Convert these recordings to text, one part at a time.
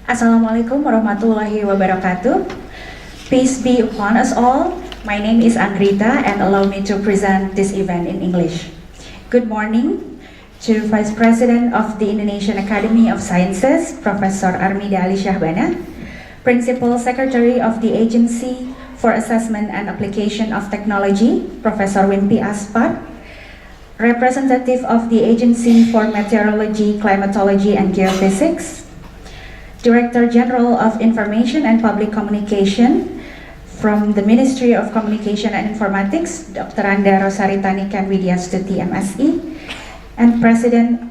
Assalamualaikum warahmatullahi wabarakatuh. Peace be upon us all. My name is Andrita and allow me to present this event in English. Good morning to Vice President of the Indonesian Academy of Sciences, Professor Armida Ali Syahbana, Principal Secretary of the Agency for Assessment and Application of Technology, Professor Wimpi Aspar, Representative of the Agency for Meteorology, Klimatologi, and Geophysics, Director General of Information and Public Communication from the Ministry of Communication and Informatics, Dr. Anda Rosaritani Kanwidiastuti MSI, and President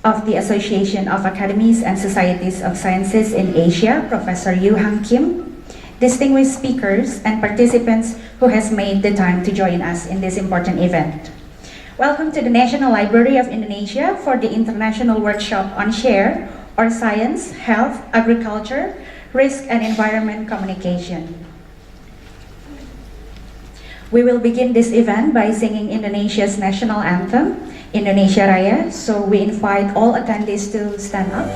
of the Association of Academies and Societies of Sciences in Asia, Professor Yu Hang Kim, distinguished speakers and participants who has made the time to join us in this important event. Welcome to the National Library of Indonesia for the International Workshop on SHARE, or Science, Health, Agriculture, Risk and Environment Communication. We will begin this event by singing Indonesia's national anthem, Indonesia Raya, so we invite all attendees to stand up.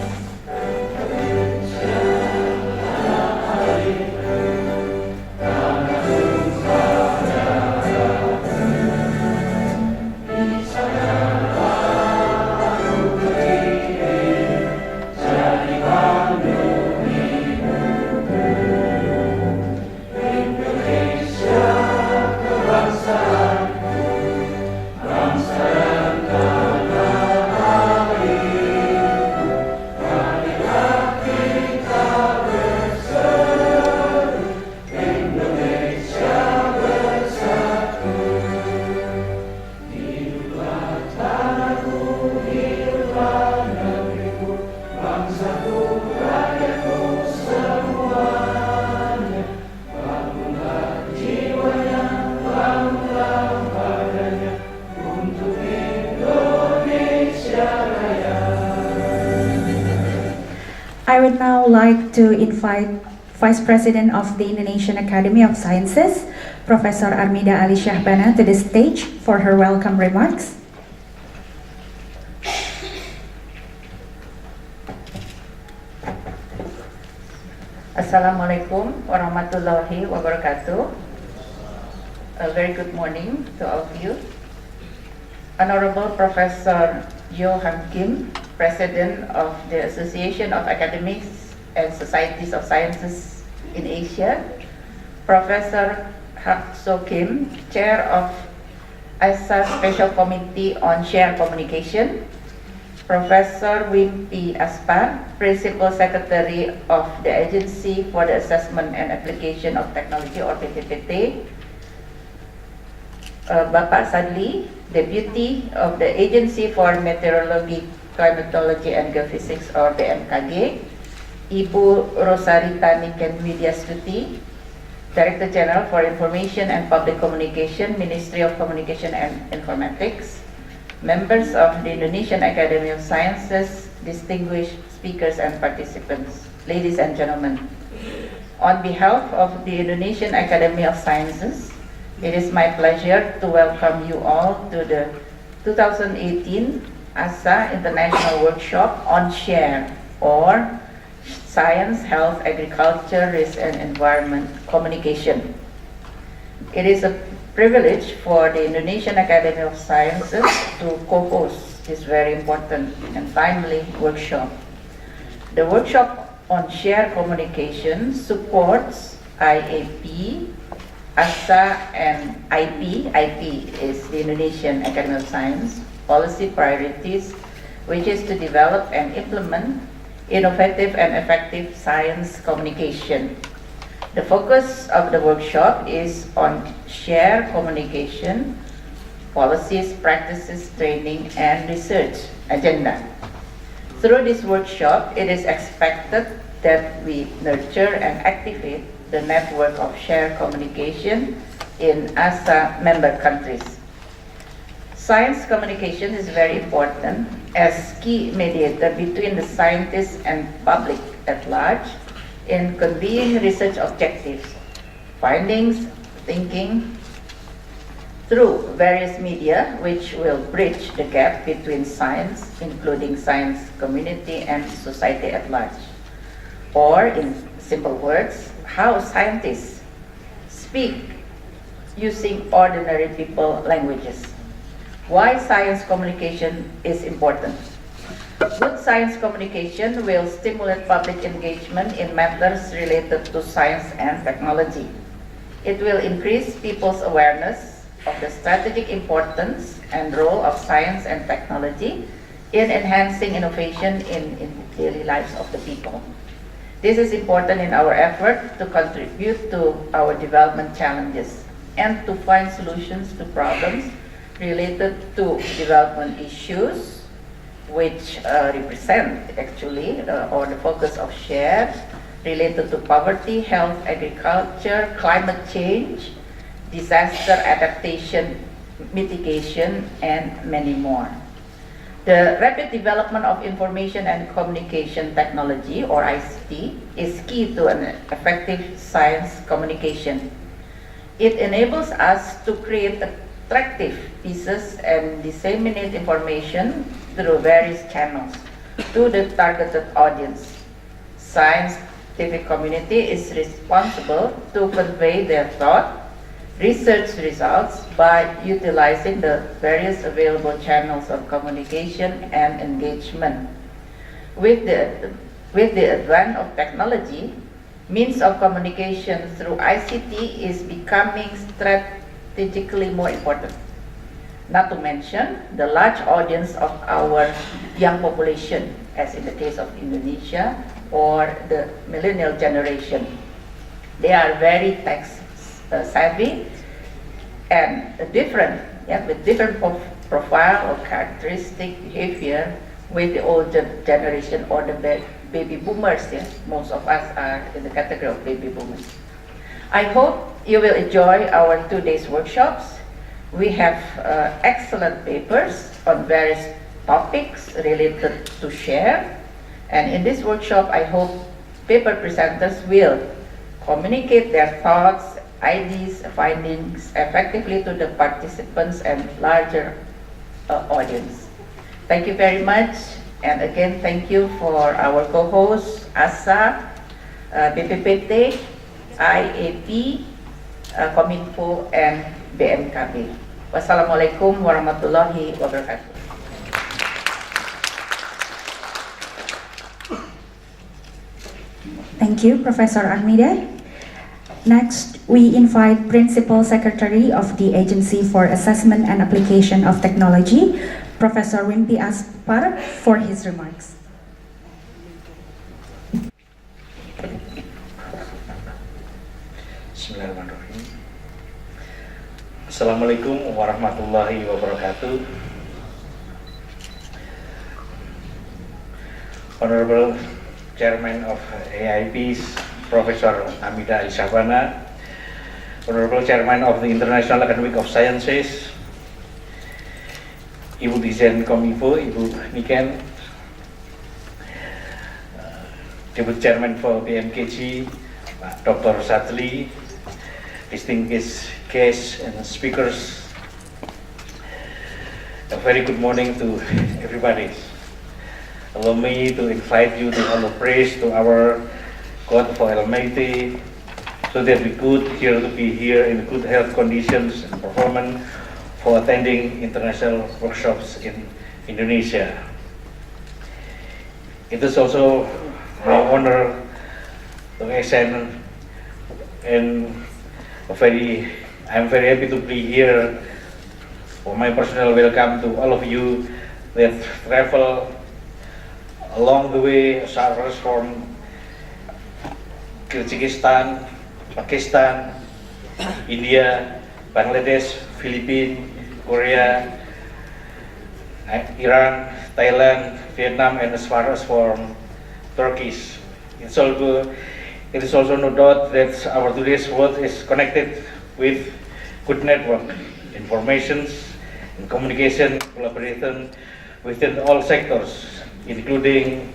I would now like to invite Vice President of the Indonesian Academy of Sciences, Professor Armida Ali Syahbana, to the stage for her welcome remarks. Assalamualaikum warahmatullahi wabarakatuh. A very good morning to all of you. Honorable Professor Yu Hang Kim, President of the Association of Academies and Societies of Sciences in Asia, Professor Hak So Kim, Chair of AASSA Special Committee on Shared Communication, Professor Wimpi Aspar, Principal Secretary of the Agency for the Assessment and Application of Technology or BPPT, Bapak Sadli, Deputy of the Agency for Meteorologi, Klimatologi, and Geofisika or BMKG, Ibu Rosaritani Kanwidiastuti, Director General for Information and Public Communication, Ministry of Communication and Informatics, members of the Indonesian Academy of Sciences, distinguished speakers and participants, ladies and gentlemen. On behalf of the Indonesian Academy of Sciences, it is my pleasure to welcome you all to the 2018 AASSA International Workshop on SHARE, or Science, Health, Agriculture, Risk and Environment Communication. It is a privilege for the Indonesian Academy of Sciences to co-host this very important and timely workshop. The workshop on SHARE communication supports IAPI, AASSA and AIPI. AIPI is the Indonesian Academy of Science policy priorities, which is to develop and implement innovative and effective science communication. The focus of the workshop is on SHARE communication, policies, practices, training, and research agenda. Through this workshop, it is expected that we nurture and activate the network of SHARE communication in AASSA member countries. Science communication is very important as key mediator between the scientists and public at large in conveying research objectives, findings, thinking through various media which will bridge the gap between science, including science community and society at large. or in simple words, how scientists speak using ordinary people languages. Why science communication is important. Good science communication will stimulate public engagement in matters related to science and technology. It will increase people's awareness of the strategic importance and role of science and technology in enhancing innovation in daily lives of the people. This is important in our effort to contribute to our development challenges and to find solutions to problems related to development issues, which represent actually or the focus of share related to poverty, health, agriculture, climate change, disaster adaptation, mitigation, and many more. The rapid development of information and communication technology, or ICT, is key to an effective science communication. It enables us to create attractive pieces and disseminate information through various channels to the targeted audience. Scientific community is responsible to convey their thought, research results by utilizing the various available channels of communication and engagement. With the advent of technology, means of communication through ICT is becoming strategically more important. Not to mention the large audience of our young population, as in the case of Indonesia, or the millennial generation. They are very tech savvy and different, with different profile or characteristic behavior with the older generation or the baby boomers. Most of us are in the category of baby boomers. I hope you will enjoy our 2 days workshops. We have excellent papers on various topics related to share. And in this workshop, I hope paper presenters will communicate their thoughts, ideas, findings effectively to the participants and larger audience. Thank you very much. And again, thank you for our co-hosts, AASSA, BPPT, AIPI, Kominfo, and BMKG. Wassalamualaikum warahmatullahi wabarakatuh. Thank you, Professor Armida. Next, we invite Principal Secretary of the Agency for Assessment and Application of Technology, Professor Wimpi Aspar, for his remarks. Bismillahirrahmanirrahim. Assalamualaikum warahmatullahi wabarakatuh. Honorable Chairman of AIPs, Professor Amida Isabana, Honorable Chairman of the International Academy of Sciences, Ibu Dijen Kominfo, Ibu Niken, Deputy Chairman for BMKG, Dr. Satli, distinguished guests and speakers. A very good morning to everybody. Allow me to invite you to all praise to our God for Almighty, so that we could be here in good health conditions and performance for attending international workshops in Indonesia. It is also my honor to extend and I'm very happy to be here for my personal welcome to all of you that travel along the way, suffers from Kyrgyzstan, Pakistan, India, Bangladesh, Philippines, Korea, Iran, Thailand, Vietnam, and as far as from Turkey. It is also no doubt that our today's world is connected with good network, informations, and communication collaboration within all sectors, including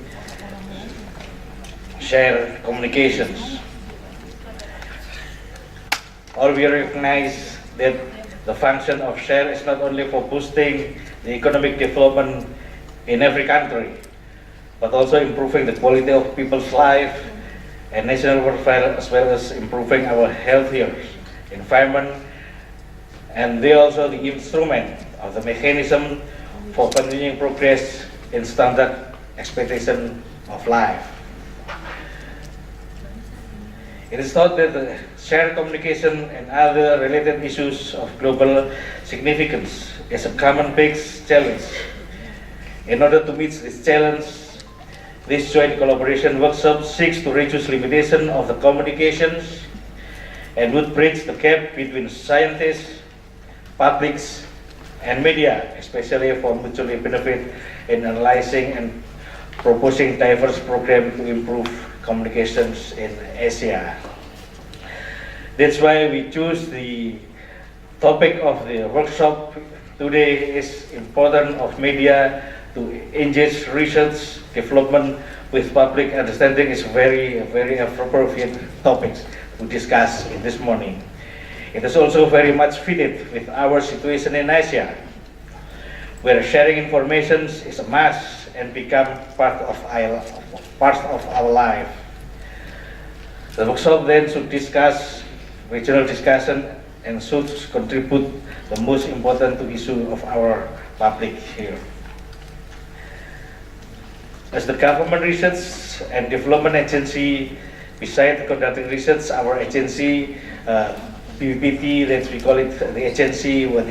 shared communications. All we recognize that the function of share is not only for boosting the economic development in every country, but also improving the quality of people's life and national welfare, as well as improving our healthier environment, and they also the instrument of the mechanism for continuing progress in standard expectation of life. It is thought that the shared communication and other related issues of global significance is a common big challenge. In order to meet this challenge, this joint collaboration workshop seeks to reduce limitation of the communications and would bridge the gap between scientists, publics, and media, especially for mutually benefit in analyzing and proposing diverse programs to improve communications in Asia. That's why we choose the topic of the workshop today is importance of media to engage research development with public understanding is very appropriate topics to discuss in this morning. It is also very much fitted with our situation in Asia, where sharing information is a must and become part of our life. The workshop then should discuss regional discussion and should contribute the most important issue of our public here. As the government research and development agency, besides conducting research, our agency, BPPT, that we call it the agency for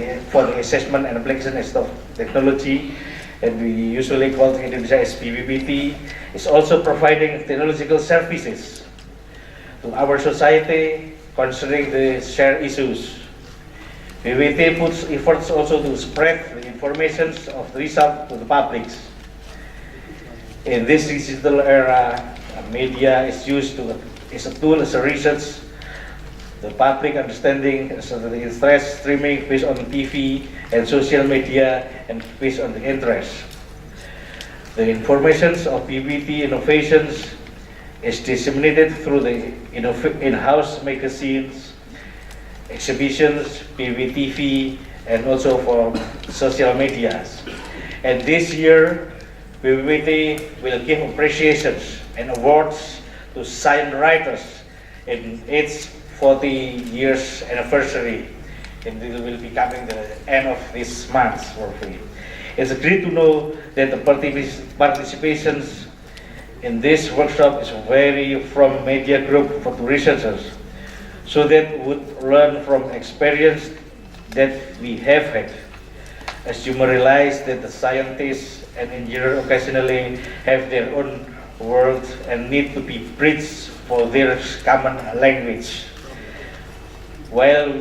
the assessment and application of technology, and we usually call it in Indonesia as BPPT, is also providing technological services to our society concerning the shared issues. BPPT puts efforts also to spread the information of the result to the public. In this digital era, media is used as a tool, as a research, the public understanding, so the interest streaming based on TV and social media and based on the interest. The information of BPT innovations is disseminated through the in-house magazines, exhibitions, BPTV, and also for social medias. And this year, BPPT will give appreciations and awards to science writers in its 40 years anniversary, and it will be coming the end of this month. It's great to know that the participations in this workshop is very from media group for the researchers, so that would learn from experience that we have had. As you may realize that the scientists and engineers occasionally have their own world and need to be bridged for their common language, while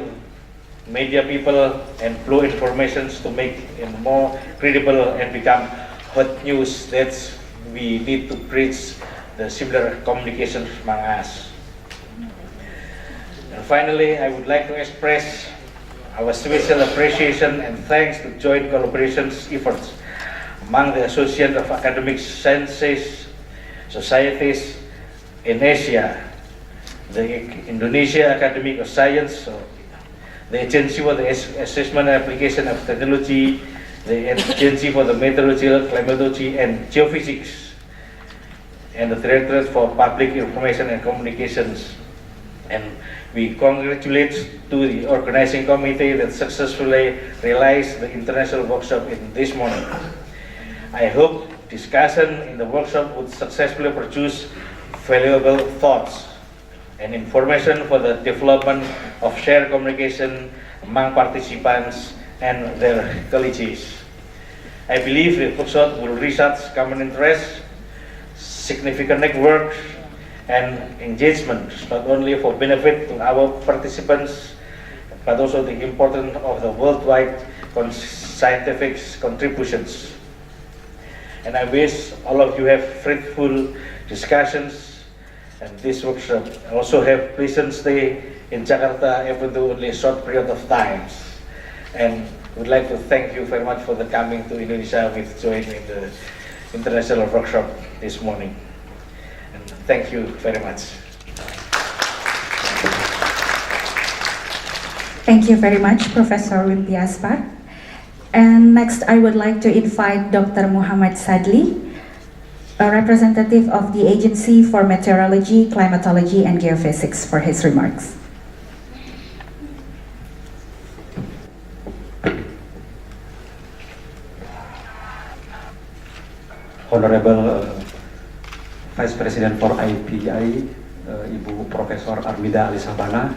media people employ information to make it more credible and become hot news. That we need to bridge the similar communication among us. And finally, I would like to express our special appreciation and thanks to joint collaboration efforts among the Association of Academic Sciences Societies in Asia, the Indonesia Academy of Science, the Agency for the Assessment and Application of Technology, the Agency for the Meteorology, Klimatologi, and Geofisika, and the Directorate for Public Information and Communications. And we congratulate to the organizing committee that successfully realized the international workshop in this morning. I hope discussion in the workshop would successfully produce valuable thoughts and information for the development of shared communication among participants and their colleagues. I believe the workshop will result common interests, significant networks, and engagement, not only for benefit to our participants, but also the importance of the worldwide scientific contributions. And I wish all of you have fruitful discussions and this workshop. Also have pleasant stay in Jakarta, even though only a short period of time. And would like to thank you very much for the coming to Indonesia with joining the international workshop this morning. And thank you very much. Thank you very much, Professor Wimpiaspar. And next, I would like to invite Dr. Muhammad Sadli a representative of the Agency for Meteorology, Klimatologi, and Geophysics for his remarks. Honorable Vice President for AIPI, Ibu Profesor Armida Alisabana,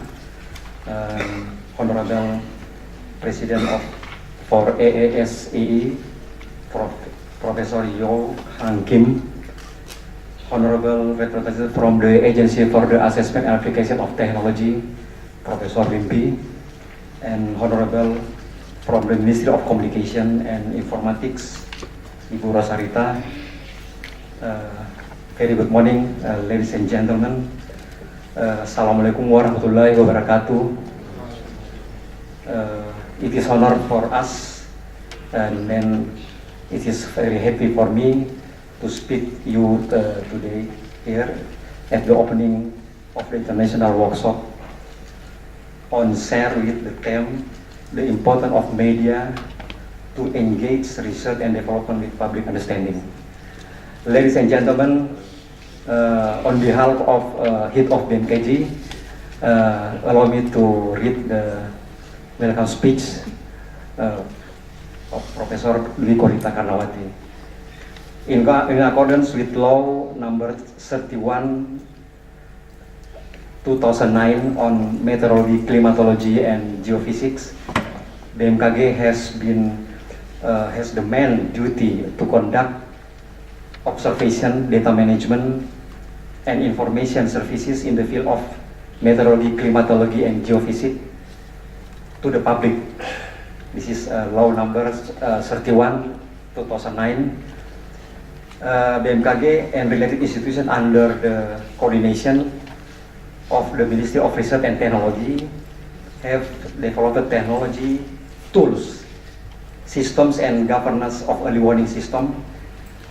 Honorable President for AASSA, Professor Yo Han Kim, Honorable Representative from the Agency for the Assessment and Application of Technology, Professor Rimpi, and Honorable from the Ministry of Communication and Informatics, Ibu Rosarita. Very good morning, ladies and gentlemen. Assalamualaikum warahmatullahi wabarakatuh. It is honor for us, and then it is very happy for me to speak you today here at the opening of the international workshop on share with the theme the importance of media to engage research and development with public understanding. Ladies and gentlemen, on behalf of head of BMKG, allow me to read the welcome speech of Professor Dwi Korita Karnawati. In accordance with Law Number 31, 2009 on Meteorology, Klimatologi, and Geophysics, BMKG has the main duty to conduct observation, data management, and information services in the field of meteorology, climatology, and geophysics to the public. This is law number 31, 2009. BMKG and related institutions under the coordination of the Ministry of Research and Technology have developed technology tools, systems, and governance of early warning system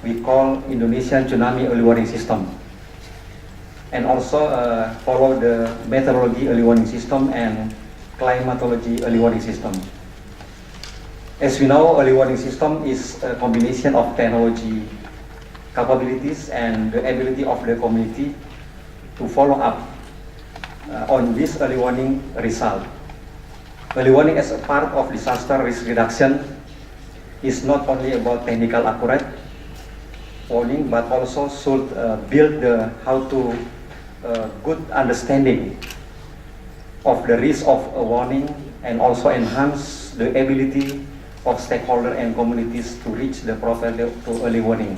we call Indonesian Tsunami Early Warning System, and also follow the Meteorology Early Warning System and Klimatology Early Warning System. As we know, early warning system is a combination of technology capabilities and the ability of the community to follow up on this early warning result. Early warning as a part of disaster risk reduction is not only about technical accurate warning, but also should build the how to good understanding of the risk of a warning, and also enhance the ability of stakeholders and communities to reach the proper to early warning.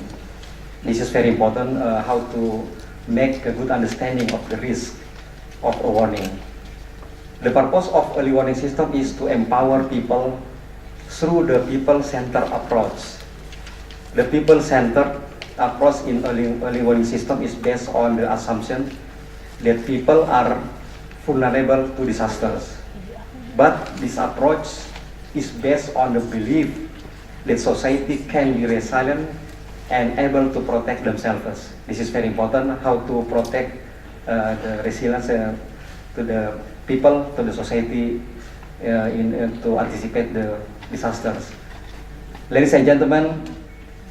This is very important, how to make a good understanding of the risk of a warning. The purpose of early warning system is to empower people through the people-centered approach. The people-centered approach in early warning system is based on the assumption that people are vulnerable to disasters. But this approach is based on the belief that society can be resilient and able to protect themselves. This is very important, how to protect the resilience to the people, to the society, to anticipate the disasters. Ladies and gentlemen,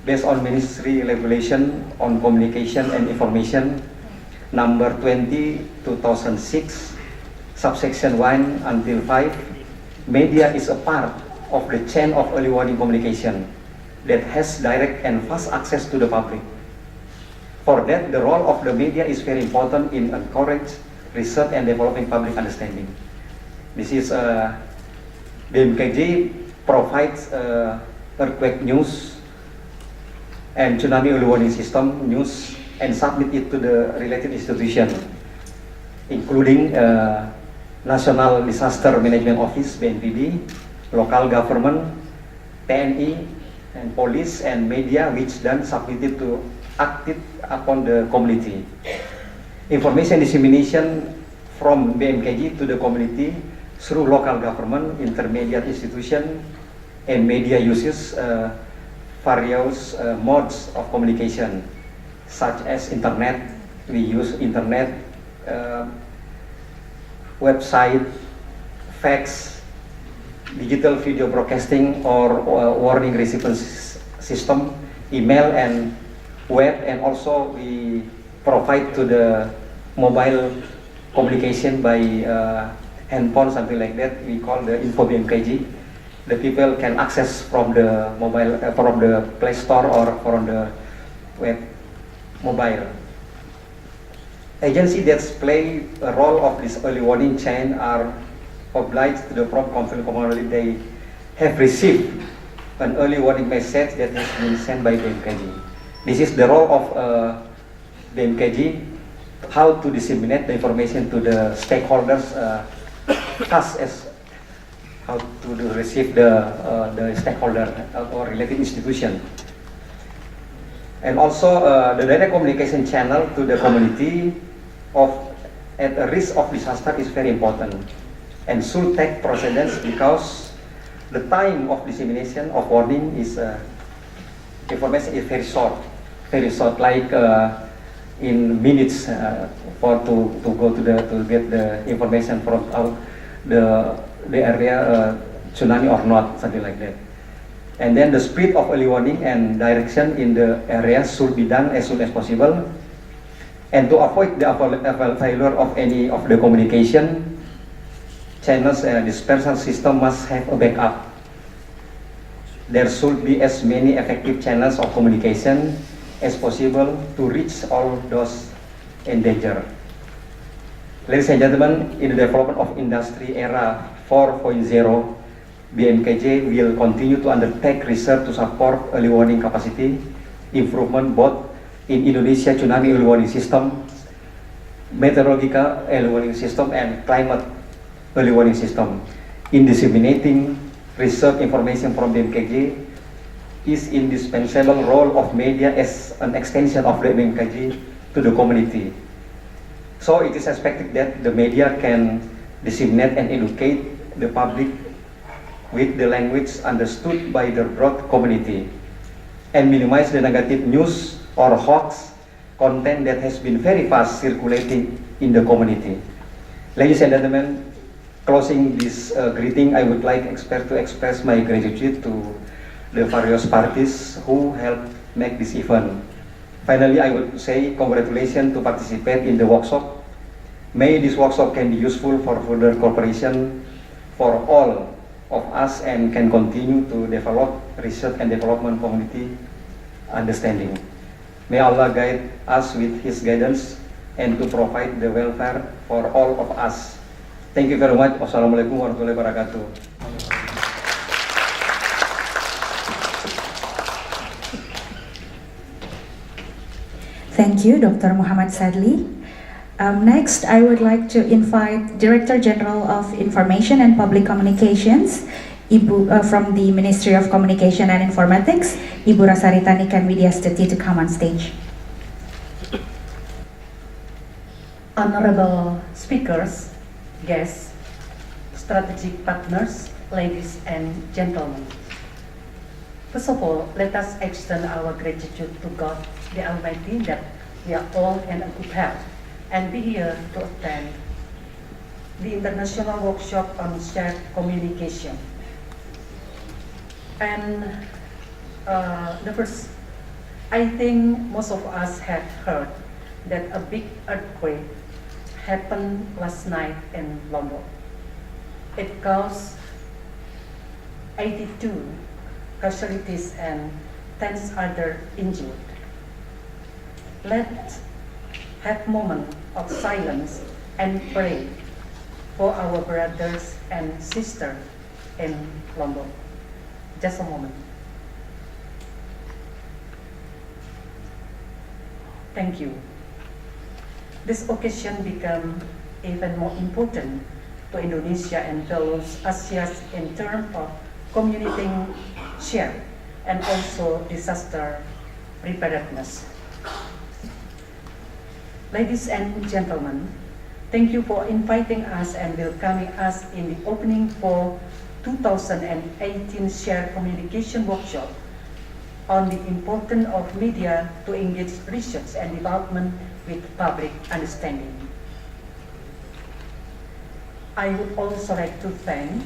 based on Ministry Regulation on Communication and Information number 20, 2006, subsection 1 until 5, media is a part of the chain of early warning communication that has direct and fast access to the public. For that, the role of the media is very important in encourage research and developing public understanding. This is BMKG provides earthquake news and tsunami early warning system news and submit it to the related institution, including National Disaster Management Office (BNPB), local government, TNI, and police and media, which then submitted to acted upon the community. Information dissemination from BMKG to the community through local government, intermediate institution, and media uses various modes of communication, such as internet. We use internet, website, fax, digital video broadcasting or warning receiving system, email, and web, and also we provide to the mobile communication by handphone, something like that. We call the info BMKG. The people can access from the mobile, from the Play Store or from the web mobile. Agencies that play a role of this early warning chain are obliged to the prompt conflict commonality. They have received an early warning message that has been sent by BMKG. This is the role of BMKG, how to disseminate the information to the stakeholders, us as how to receive the stakeholder or related institution. And also the direct communication channel to the community at a risk of disaster is very important and should take precedence, because the time of dissemination of warning is information is very short, like in minutes for to go to get the information from out the area, tsunami or not, something like that. And then the speed of early warning and direction in the area should be done as soon as possible. And to avoid the failure of any of the communication channels, dispersal system must have a backup. There should be as many effective channels of communication as possible to reach all those in danger. Ladies and gentlemen, in the development of industry era 4.0, BMKG will continue to undertake research to support early warning capacity improvement both in Indonesia tsunami early warning system, meteorological early warning system, and climate early warning system. In disseminating research information from BMKG is indispensable role of media as an extension of the BMKG to the community. So it is expected that the media can disseminate and educate the public with the language understood by the broad community and minimize the negative news or hoax content that has been very fast circulating in the community. Ladies and gentlemen, closing this greeting, I would like to express my gratitude to the various parties who helped make this event. Finally, I would say congratulations to participate in the workshop. May this workshop can be useful for further cooperation for all of us and can continue to develop research and development community understanding. May Allah guide us with His guidance and to provide the welfare for all of us. Thank you very much. Wassalamualaikum warahmatullahi wabarakatuh. Thank you, Dr. Muhammad Sadli. Next, I would like to invite Director General of Information and Public Communications, Ibu from the Ministry of Communication and Informatics, Ibu Rosarita Niken Widyastuti, to come on stage. Honorable speakers, guests, strategic partners, ladies and gentlemen. First of all, let us extend our gratitude to God the Almighty that we are all in a good health and be here to attend the international workshop on shared communication. And the first, I think most of us have heard that a big earthquake happened last night in Lombok. It caused 82 casualties and 10 other injured. Let's have a moment of silence and pray for our brothers and sisters in Lombok. Just a moment. Thank you. This occasion became even more important to Indonesia and fellows Asians in terms of community share and also disaster preparedness. Ladies and gentlemen, thank you for inviting us and welcoming us in the opening for 2018 Shared Communication Workshop on the importance of media to engage research and development with public understanding. I would also like to thank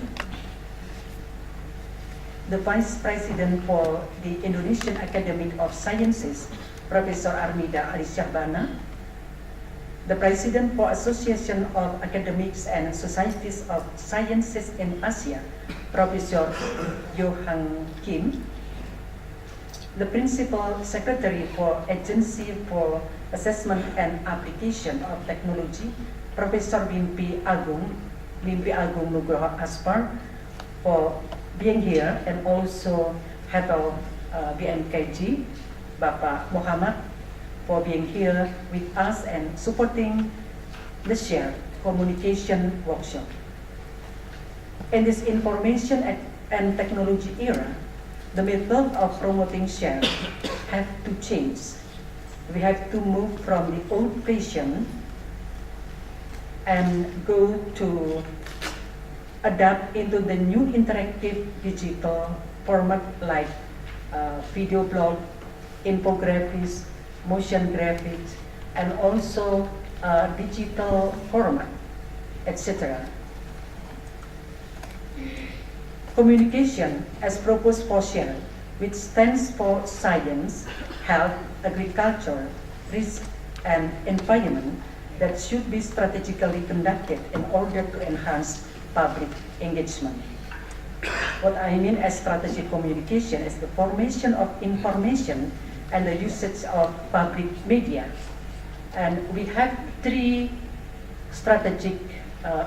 the Vice President for the Indonesian Academy of Sciences, Professor Armida Alishabana, the President for Association of Academics and Societies of Sciences in Asia, Professor Johan Kim, the Principal Secretary for Agency for Assessment and Application of Technology, Professor Mimpi Agung Nugroho Aspar, for being here, and also Head of BMKG, Bapak Muhammad, for being here with us and supporting the shared communication workshop. In this information and technology era, the method of promoting share have to change. We have to move from the old-fashioned and go to adapt into the new interactive digital format like video blog, infographics, motion graphics, and also digital format, etc. Communication as proposed for share, which stands for science, health, agriculture, risk, and environment, that should be strategically conducted in order to enhance public engagement. What I mean as strategic communication is the formation of information and the usage of public media. And we have three strategic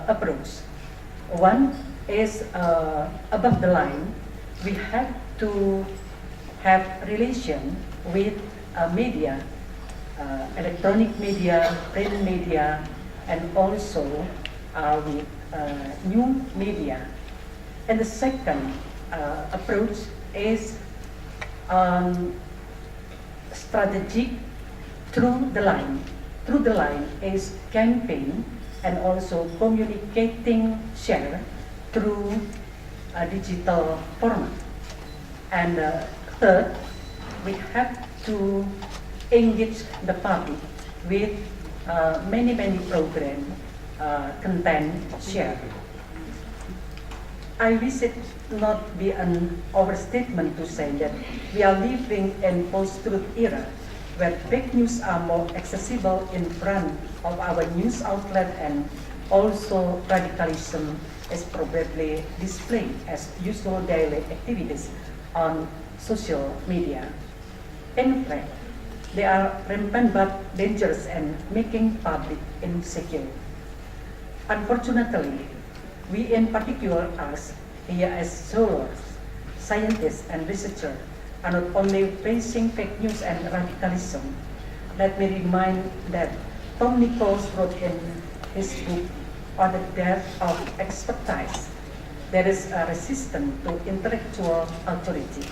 approaches. One is above the line. We have to have relation with media, electronic media, print media, and also with new media. And the second approach is strategic through the line. Through the line is campaign and also communicating share through a digital format. And third, we have to engage the public with many programs, content share. I wish it not be an overstatement to say that we are living in post-truth era where fake news are more accessible in front of our news outlet, and also radicalism is probably displayed as usual daily activities on social media. In fact, they are rampant but dangerous and making public insecure. Unfortunately, we in particular us here as scholars, scientists and researchers are not only facing fake news and radicalism. Let me remind that Tom Nichols wrote in his book On the Death of Expertise, there is a resistance to intellectual authority.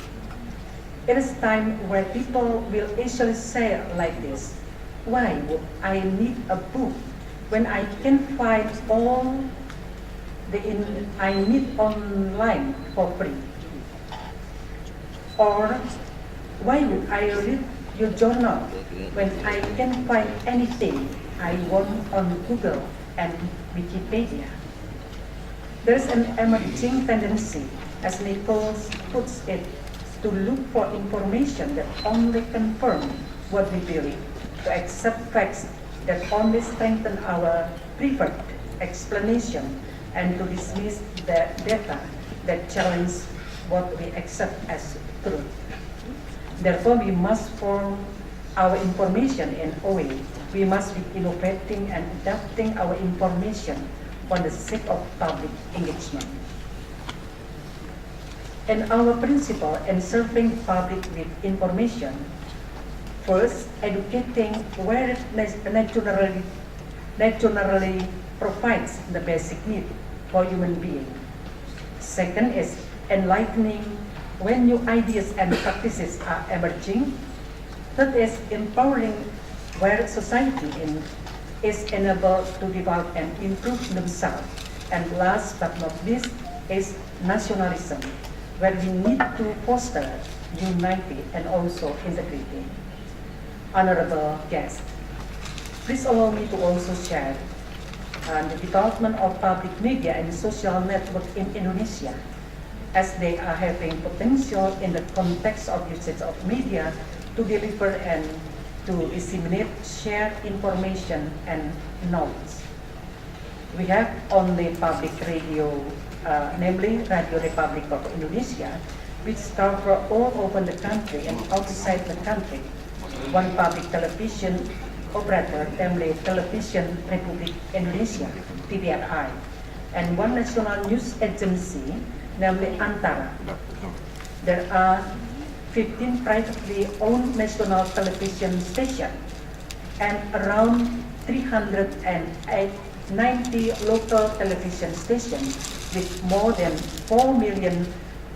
It is time where people will actually say like this: why would I need a book when I can find all I need online for free? Or why would I read your journal when I can find anything I want on Google and Wikipedia? There's an emerging tendency, as Nichols puts it, to look for information that only confirm what we believe, to accept facts that only strengthen our preferred explanation, and to dismiss the data that challenge what we accept as truth. Therefore, we must form our information in a way. We must be innovating and adapting our information for the sake of public engagement. And our principle in serving public with information: first, educating where it naturally provides the basic need for human being. Second is enlightening when new ideas and practices are emerging. Third is empowering where society is enabled to develop and improve themselves. And last but not least is nationalism, where we need to foster unity and also integrity. Honorable guests, please allow me to also share the development of public media and social network in Indonesia, as they are having potential in the context of usage of media to deliver an to disseminate shared information and knowledge. We have only public radio, namely Radio Republic of Indonesia, which cover all over the country and outside the country. One public television operator, namely Television Republik Indonesia, TVRI, and one national news agency, namely Antara. There are 15 privately owned national television stations and around 390 local television stations with more than 4 million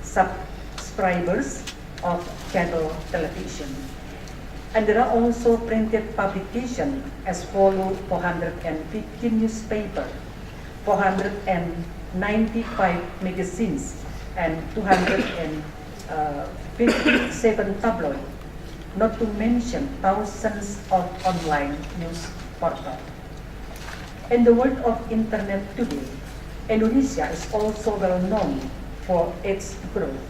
subscribers of cable television. And there are also printed publications as follow: 450 newspapers, 495 magazines, and 257 tabloids, not to mention thousands of online news portals. In the world of internet today, Indonesia is also well known for its growth,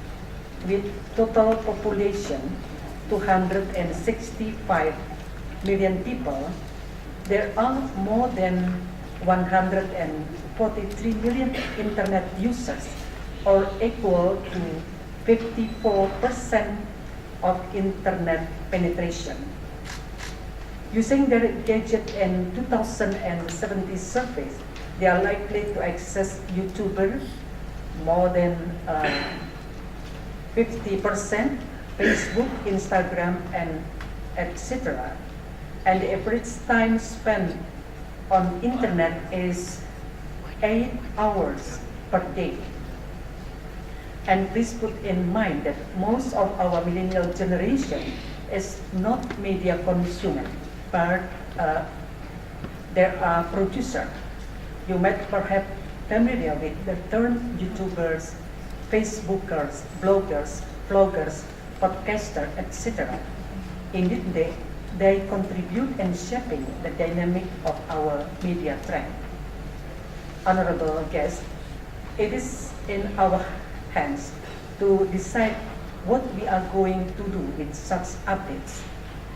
with total population 265 million people. There are more than 143 million internet users, or equal to 54% of internet penetration. Using their gadget in 2070 surveys, they are likely to access YouTube more than 50%, Facebook, Instagram, and etc. And the average time spent on internet is 8 hours per day. And please put in mind that most of our millennial generation is not media consumer, but they are producer. You might perhaps familiar with the term YouTubers, Facebookers, bloggers, vloggers, podcaster, etc. Indeed, they contribute in shaping the dynamic of our media trend. Honorable guests, it is in our hands to decide what we are going to do with such updates,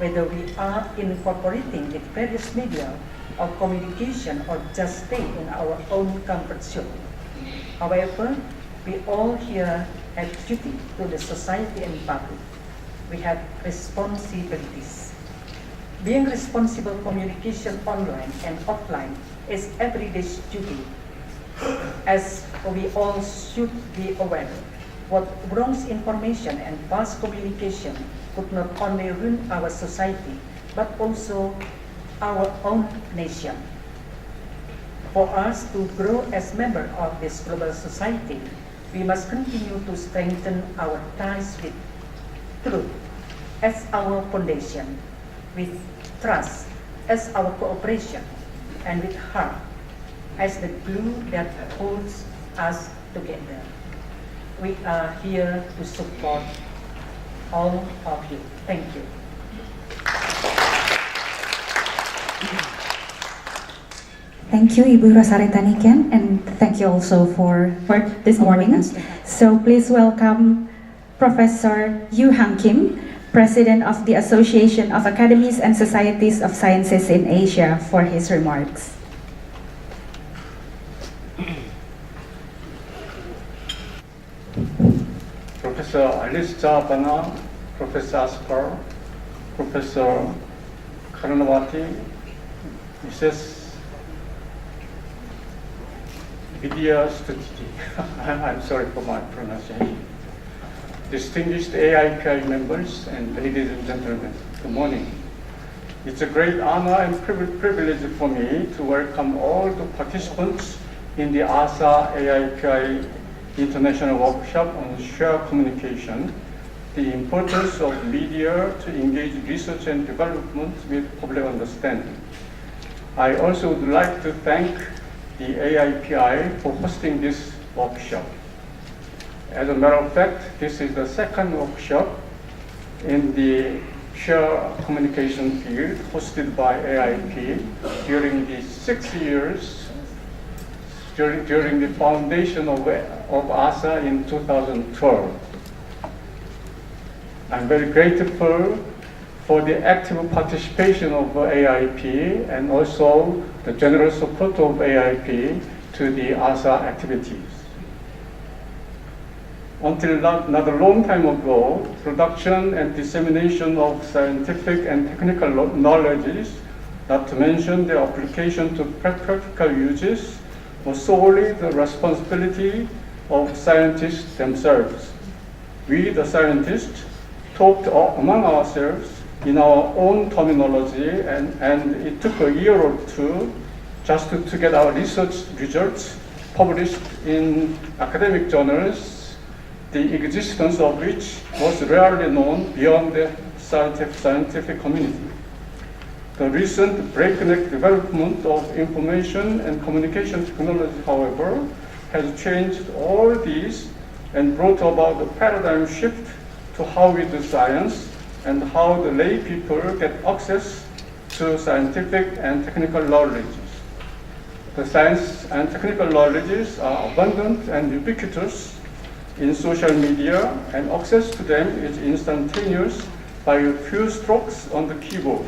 whether we are incorporating the various media of communication or just stay in our own comfort zone. However, we all here have duty to the society and public. We have responsibilities. Being responsible communication online and offline is everyday duty, as we all should be aware what wrong information and false communication could not only ruin our society, but also our own nation. For us to grow as members of this global society, we must continue to strengthen our ties with truth as our foundation, with trust as our cooperation, and with heart as the glue that holds us together. We are here to support all of you. Thank you. Thank you, Ibu Rosaritaniken, and thank you also for this morning. So please welcome Professor Yu Hang Kim, President of the Association of Academies and Societies of Sciences in Asia, for his remarks. Professor Alice Jabana, Professor Aspar, Professor Karanawati, Mrs. Vidya Stuti, I'm sorry for my pronunciation. Distinguished AIPI members and ladies and gentlemen, good morning. It's a great honor and privilege for me to welcome all the participants in the AASSA AIPI International Workshop on Shared Communication, the importance of media to engage research and development with public understanding. I also would like to thank the AIPI for hosting this workshop. As a matter of fact, this is the second workshop in the shared communication field hosted by AIP during the 6 years during the foundation of AASSA in 2012. I'm very grateful for the active participation of AIP and also the general support of AIP to the AASSA activities. Until not a long time ago, production and dissemination of scientific and technical knowledges, not to mention their application to practical uses, was solely the responsibility of scientists themselves. We, the scientists, talked among ourselves in our own terminology, and it took a year or two just to get our research results published in academic journals, the existence of which was rarely known beyond the scientific community. The recent breakneck development of information and communication technology, however, has changed all these and brought about a paradigm shift to how we do science and how the lay people get access to scientific and technical knowledges. The science and technical knowledges are abundant and ubiquitous in social media, and access to them is instantaneous by a few strokes on the keyboard.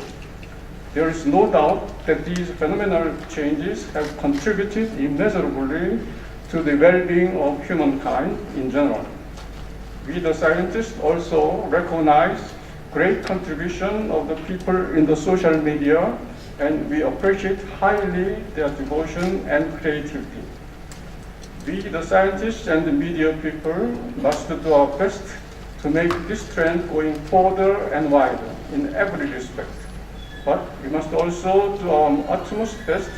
There is no doubt that these phenomenal changes have contributed immeasurably to the well-being of humankind in general. We, the scientists, also recognize great contribution of the people in the social media, and we appreciate highly their devotion and creativity. We, the scientists and the media people, must do our best to make this trend going further and wider in every respect. But we must also do our utmost best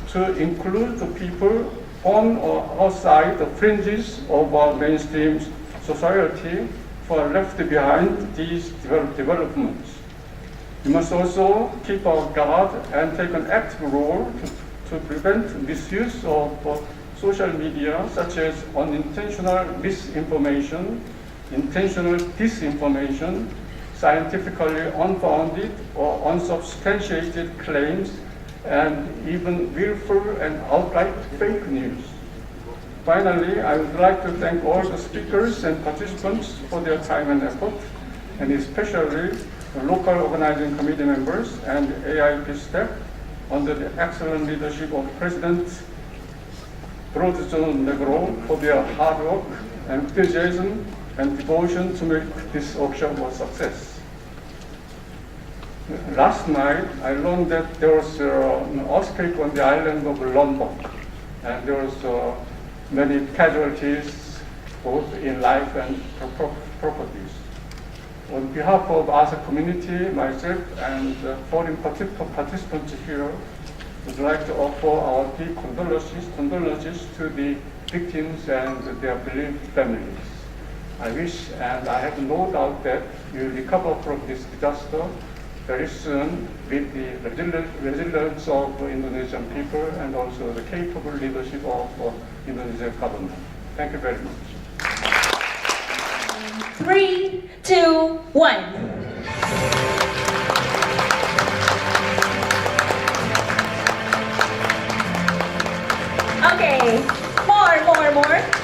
to include the people on or outside the fringes of our mainstream society who are left behind these developments. We must also keep our guard and take an active role to prevent misuse of social media, such as unintentional misinformation, intentional disinformation, scientifically unfounded or unsubstantiated claims, and even willful and outright fake news. Finally, I would like to thank all the speakers and participants for their time and effort, and especially the local organizing committee members and AIP staff under the excellent leadership of President Broadson Negro for their hard work, enthusiasm, and devotion to make this workshop a success. Last night, I learned that there was an earthquake on the island of Lombok, and there was many casualties, both in life and properties. On behalf of AASSA community, myself, and foreign participants here, would like to offer our deep condolences to the victims and their bereaved families. I wish, and I have no doubt, that you will recover from this disaster very soon with the resilience of Indonesian people and also the capable leadership of Indonesian government. Thank you very much. 3, 2, 1. Okay, more.